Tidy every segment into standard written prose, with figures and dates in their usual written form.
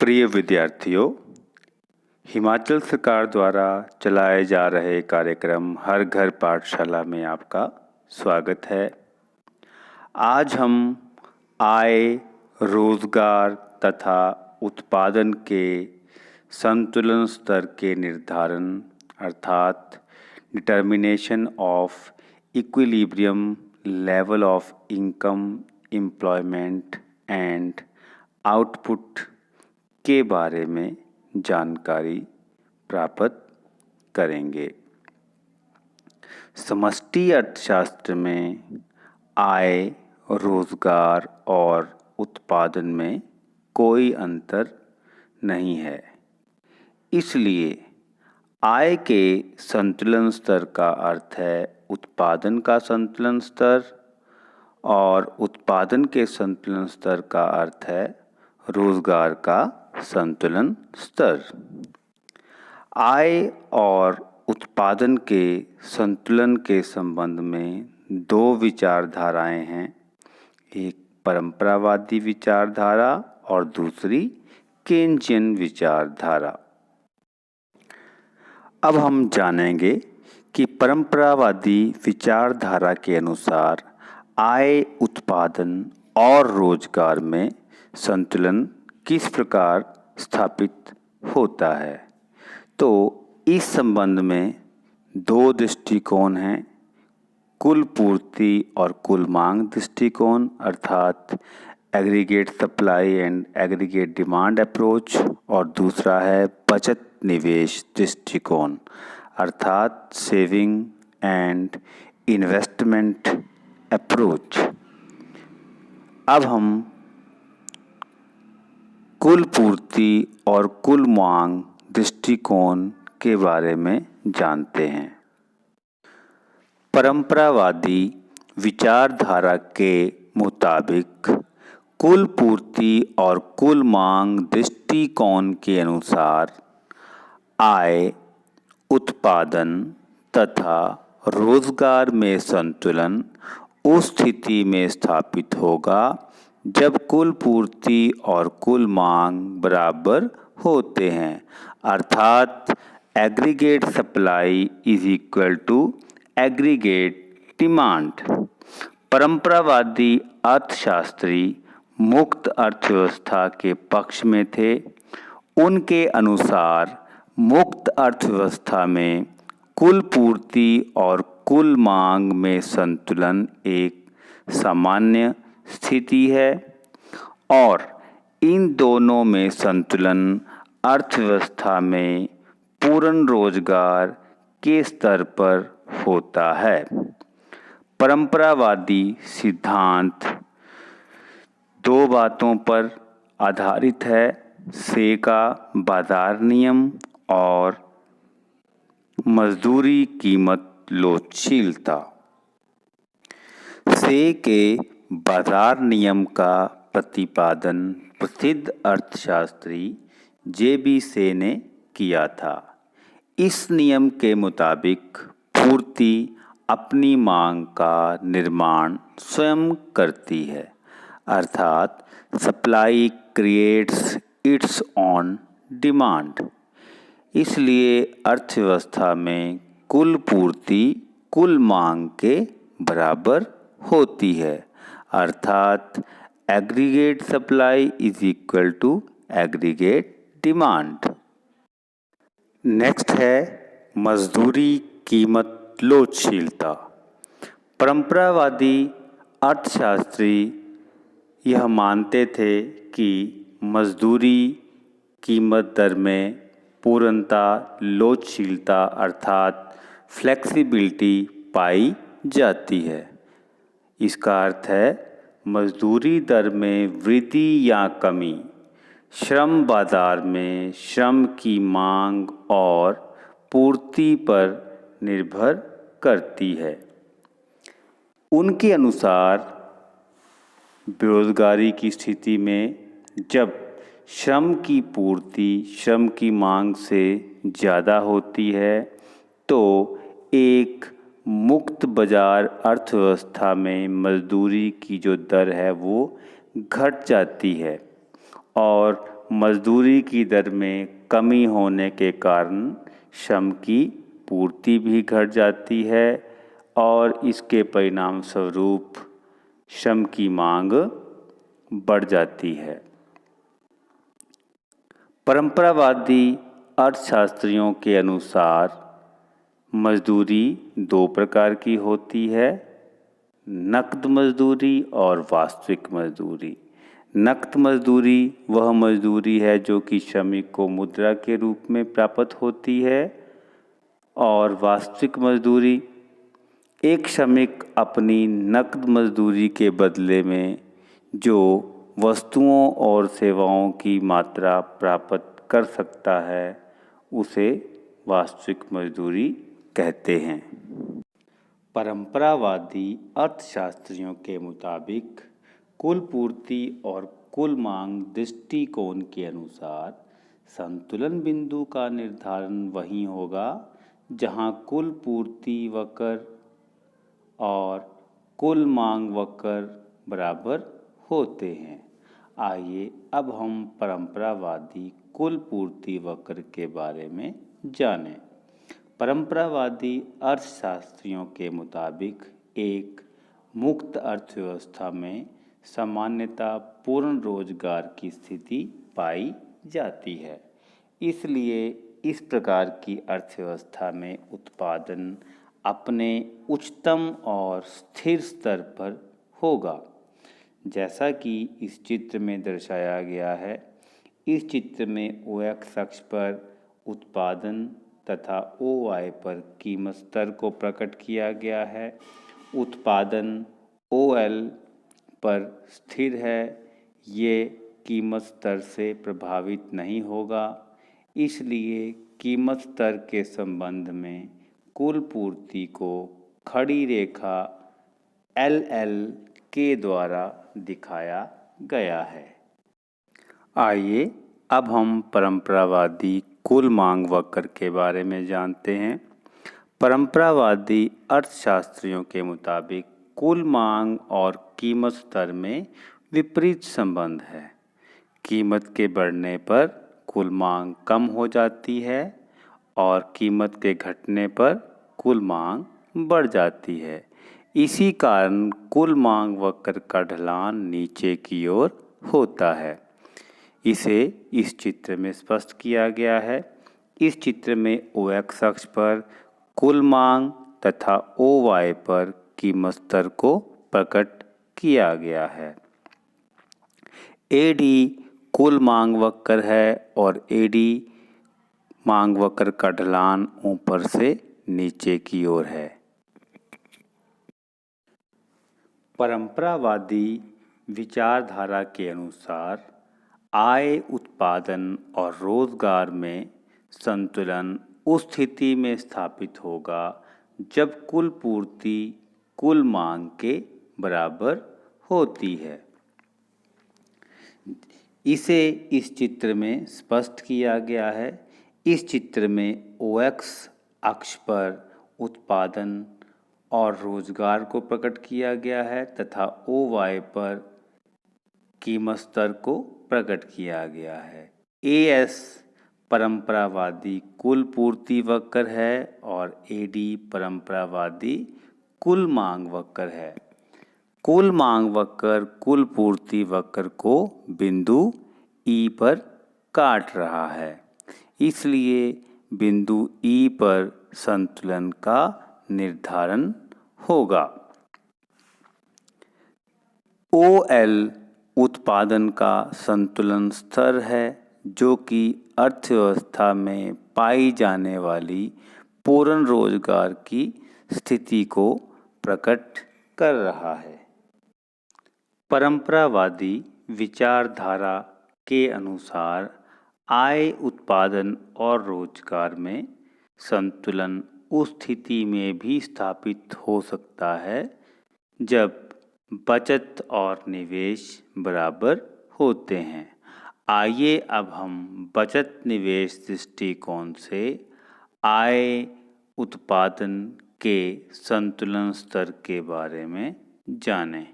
प्रिय विद्यार्थियों, हिमाचल सरकार द्वारा चलाए जा रहे कार्यक्रम हर घर पाठशाला में आपका स्वागत है। आज हम आय, रोजगार तथा उत्पादन के संतुलन स्तर के निर्धारण अर्थात determination of equilibrium level of income, employment and output के बारे में जानकारी प्राप्त करेंगे। समष्टि अर्थशास्त्र में आय, रोजगार और उत्पादन में कोई अंतर नहीं है। इसलिए आय के संतुलन स्तर का अर्थ है उत्पादन का संतुलन स्तर और उत्पादन के संतुलन स्तर का अर्थ है रोजगार का संतुलन स्तर। आय और उत्पादन के संतुलन के संबंध में दो विचारधाराएं हैं, एक परंपरावादी विचारधारा और दूसरी केन्जियन विचारधारा। अब हम जानेंगे कि परंपरावादी विचारधारा के अनुसार आय, उत्पादन और रोजगार में संतुलन किस प्रकार स्थापित होता है। तो इस संबंध में दो दृष्टिकोण हैं, कुल पूर्ति और कुल मांग दृष्टिकोण अर्थात aggregate supply and aggregate demand approach, और दूसरा है बचत निवेश दृष्टिकोण अर्थात सेविंग एंड इन्वेस्टमेंट अप्रोच। अब हम कुल पूर्ति और कुल मांग दृष्टिकोण के बारे में जानते हैं। परंपरावादी विचारधारा के मुताबिक कुल पूर्ति और कुल मांग दृष्टिकोण के अनुसार आय, उत्पादन तथा रोजगार में संतुलन उस स्थिति में स्थापित होगा जब कुल पूर्ति और कुल मांग बराबर होते हैं अर्थात aggregate supply is equal to aggregate demand. परंपरावादी अर्थशास्त्री मुक्त अर्थव्यवस्था के पक्ष में थे। उनके अनुसार मुक्त अर्थव्यवस्था में कुल पूर्ति और कुल मांग में संतुलन एक सामान्य स्थिति है और इन दोनों में संतुलन अर्थव्यवस्था में पूर्ण रोजगार के स्तर पर होता है। परंपरावादी सिद्धांत दो बातों पर आधारित है, से का बाजार नियम और मजदूरी कीमत लोचशीलता। से के बाजार नियम का प्रतिपादन प्रसिद्ध अर्थशास्त्री जे.बी. से ने किया था। इस नियम के मुताबिक पूर्ति अपनी मांग का निर्माण स्वयं करती है अर्थात supply creates its own demand. इसलिए अर्थव्यवस्था में कुल पूर्ति कुल मांग के बराबर होती है अर्थात aggregate supply is equal to aggregate demand. Next है मजदूरी कीमत लोचशीलता। परंपरावादी अर्थशास्त्री यह मानते थे कि मजदूरी कीमत दर में पूर्णता लोचशीलता अर्थात फ्लेक्सिबिलिटी पाई जाती है। इसका अर्थ है मजदूरी दर में वृद्धि या कमी श्रम बाजार में श्रम की मांग और पूर्ति पर निर्भर करती है। उनके अनुसार बेरोजगारी की स्थिति में जब श्रम की पूर्ति श्रम की मांग से ज़्यादा होती है तो एक मुक्त बाजार अर्थव्यवस्था में मजदूरी की जो दर है वो घट जाती है और मजदूरी की दर में कमी होने के कारण श्रम की पूर्ति भी घट जाती है और इसके परिणाम स्वरूप श्रम की मांग बढ़ जाती है। परंपरावादी अर्थशास्त्रियों के अनुसार मजदूरी दो प्रकार की होती है, नकद मजदूरी और वास्तविक मजदूरी। नकद मजदूरी वह मजदूरी है जो कि श्रमिक को मुद्रा के रूप में प्राप्त होती है और वास्तविक मजदूरी एक श्रमिक अपनी नकद मजदूरी के बदले में जो वस्तुओं और सेवाओं की मात्रा प्राप्त कर सकता है उसे वास्तविक मजदूरी कहते हैं। परंपरावादी अर्थशास्त्रियों के मुताबिक कुल पूर्ति और कुल मांग दृष्टिकोण के अनुसार संतुलन बिंदु का निर्धारण वहीं होगा जहां कुल पूर्ति वक्र और कुल मांग वक्र बराबर होते हैं। आइए अब हम परंपरावादी कुल पूर्ति वक्र के बारे में जानें। परंपरावादी अर्थशास्त्रियों के मुताबिक एक मुक्त अर्थव्यवस्था में सामान्यतः पूर्ण रोजगार की स्थिति पाई जाती है। इसलिए इस प्रकार की अर्थव्यवस्था में उत्पादन अपने उच्चतम और स्थिर स्तर पर होगा। जैसा कि इस चित्र में दर्शाया गया है, इस चित्र में OX अक्ष पर उत्पादन तथा OY पर कीमत स्तर को प्रकट किया गया है। उत्पादन OL पर स्थिर है, ये कीमत स्तर से प्रभावित नहीं होगा, इसलिए कीमत स्तर के संबंध में कुल पूर्ति को खड़ी रेखा LL के द्वारा दिखाया गया है। आइए अब हम परंपरावादी कुल मांग वक्र के बारे में जानते हैं। परंपरावादी अर्थशास्त्रियों के मुताबिक कुल मांग और कीमत स्तर में विपरीत संबंध है। कीमत के बढ़ने पर कुल मांग कम हो जाती है और कीमत के घटने पर कुल मांग बढ़ जाती है। इसी कारण कुल मांग वक्र का ढलान नीचे की ओर होता है। इसे इस चित्र में स्पष्ट किया गया है। इस चित्र में OX अक्ष पर कुल मांग तथा OY पर कीमत स्तर को प्रकट किया गया है। AD कुल मांग वक्र है और AD मांग वक्र का ढलान ऊपर से नीचे की ओर है। परंपरावादी विचारधारा के अनुसार आय, उत्पादन और रोजगार में संतुलन उस स्थिति में स्थापित होगा जब कुल पूर्ति कुल मांग के बराबर होती है। इसे इस चित्र में स्पष्ट किया गया है। इस चित्र में OX अक्ष पर उत्पादन और रोजगार को प्रकट किया गया है तथा OY पर कीमत स्तर को प्रकट किया गया है। AS परंपरावादी कुल पूर्ति वक्र है और AD परंपरावादी कुल मांग वक्र है। कुल मांग वक्र कुल पूर्ति वक्र को बिंदु E पर काट रहा है, इसलिए बिंदु E पर संतुलन का निर्धारण होगा। OL उत्पादन का संतुलन स्तर है जो कि अर्थव्यवस्था में पाई जाने वाली पूर्ण रोजगार की स्थिति को प्रकट कर रहा है। परंपरावादी विचारधारा के अनुसार आय, उत्पादन और रोजगार में संतुलन उस स्थिति में भी स्थापित हो सकता है जब बचत और निवेश बराबर होते हैं। आइए अब हम बचत निवेश दृष्टिकोण से आय उत्पादन के संतुलन स्तर के बारे में जानें।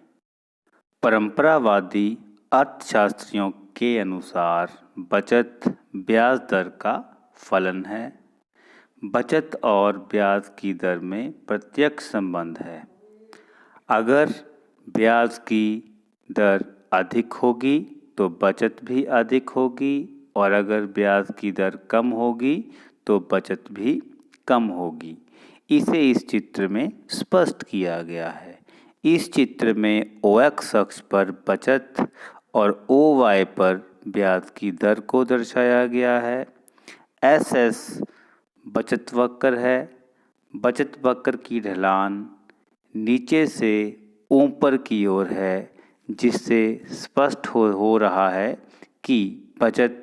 परंपरावादी अर्थशास्त्रियों के अनुसार बचत ब्याज दर का फलन है। बचत और ब्याज की दर में प्रत्यक्ष संबंध है। अगर ब्याज की दर अधिक होगी तो बचत भी अधिक होगी और अगर ब्याज की दर कम होगी तो बचत भी कम होगी। इसे इस चित्र में स्पष्ट किया गया है। इस चित्र में OX अक्ष पर बचत और OY पर ब्याज की दर को दर्शाया गया है। SS बचत वक्र है। बचत वक्र की ढलान नीचे से ऊपर की ओर है, जिससे स्पष्ट हो रहा है कि बचत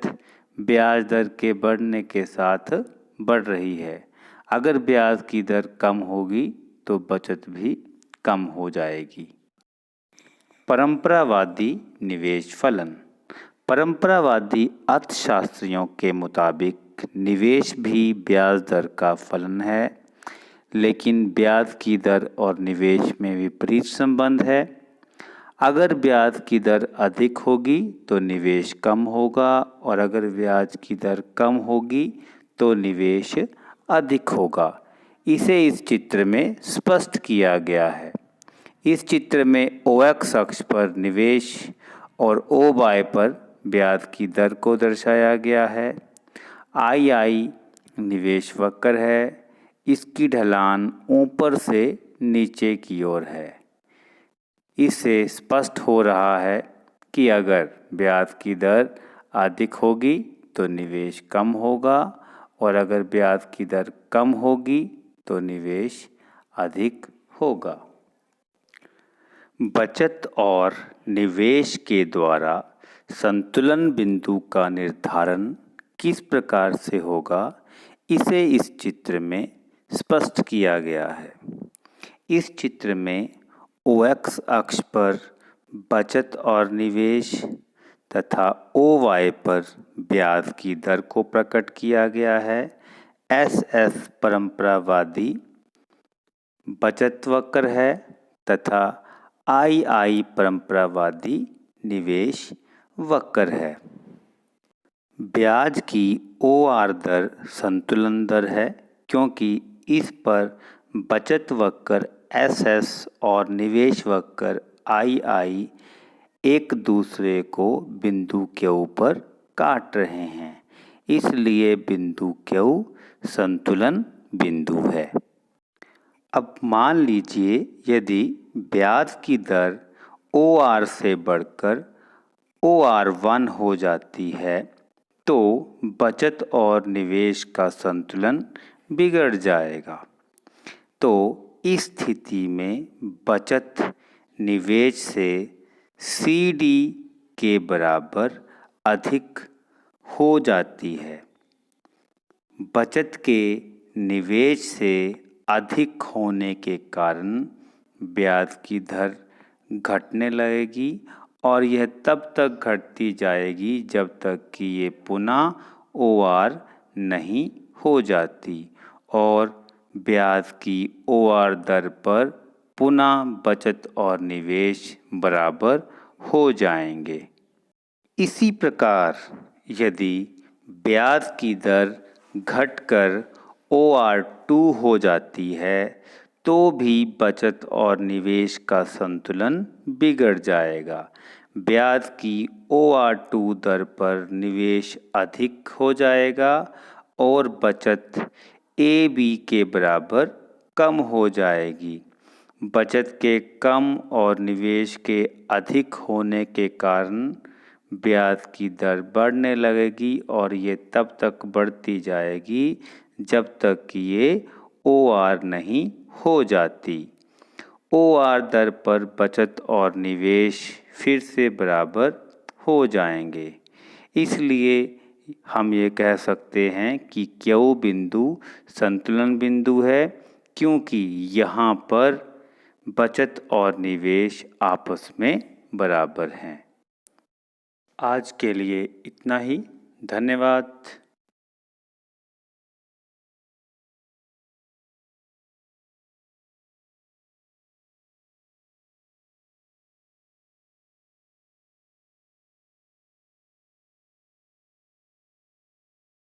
ब्याज दर के बढ़ने के साथ बढ़ रही है। अगर ब्याज की दर कम होगी तो बचत भी कम हो जाएगी। परंपरावादी निवेश फलन। परंपरावादी अर्थशास्त्रियों के मुताबिक निवेश भी ब्याज दर का फलन है, लेकिन ब्याज की दर और निवेश में विपरीत संबंध है। अगर ब्याज की दर अधिक होगी तो निवेश कम होगा और अगर ब्याज की दर कम होगी तो निवेश अधिक होगा। इसे इस चित्र में स्पष्ट किया गया है। इस चित्र में OX अक्ष पर निवेश और OY पर ब्याज की दर को दर्शाया गया है। II निवेश वक्र है। इसकी ढलान ऊपर से नीचे की ओर है। इससे स्पष्ट हो रहा है कि अगर ब्याज की दर अधिक होगी तो निवेश कम होगा और अगर ब्याज की दर कम होगी तो निवेश अधिक होगा। बचत और निवेश के द्वारा संतुलन बिंदु का निर्धारण किस प्रकार से होगा, इसे इस चित्र में स्पष्ट किया गया है। इस चित्र में OX अक्ष पर बचत और निवेश तथा OY पर ब्याज की दर को प्रकट किया गया है। SS परंपरावादी बचत वक्र है तथा II परंपरावादी निवेश वक्र है। ब्याज की OR दर संतुलन दर है, क्योंकि इस पर बचत वक्र SS और निवेश वक्र II एक दूसरे को बिंदु Q पर काट रहे हैं, इसलिए बिंदु Q संतुलन बिंदु है। अब मान लीजिए यदि ब्याज की दर OR से बढ़कर OR1 हो जाती है तो बचत और निवेश का संतुलन बिगड़ जाएगा। तो इस स्थिति में बचत निवेश से CD के बराबर अधिक हो जाती है। बचत के निवेश से अधिक होने के कारण ब्याज की दर घटने लगेगी और यह तब तक घटती जाएगी जब तक कि ये पुनः OR नहीं हो जाती और ब्याज की OR दर पर पुनः बचत और निवेश बराबर हो जाएंगे। इसी प्रकार यदि ब्याज की दर घटकर OR2 हो जाती है तो भी बचत और निवेश का संतुलन बिगड़ जाएगा। ब्याज की OR2 दर पर निवेश अधिक हो जाएगा और बचत AB के बराबर कम हो जाएगी। बचत के कम और निवेश के अधिक होने के कारण ब्याज की दर बढ़ने लगेगी और ये तब तक बढ़ती जाएगी जब तक कि ये OR नहीं हो जाती। OR दर पर बचत और निवेश फिर से बराबर हो जाएंगे। इसलिए हम ये कह सकते हैं कि Q बिंदु संतुलन बिंदु है, क्योंकि यहाँ पर बचत और निवेश आपस में बराबर हैं। आज के लिए इतना ही। धन्यवाद।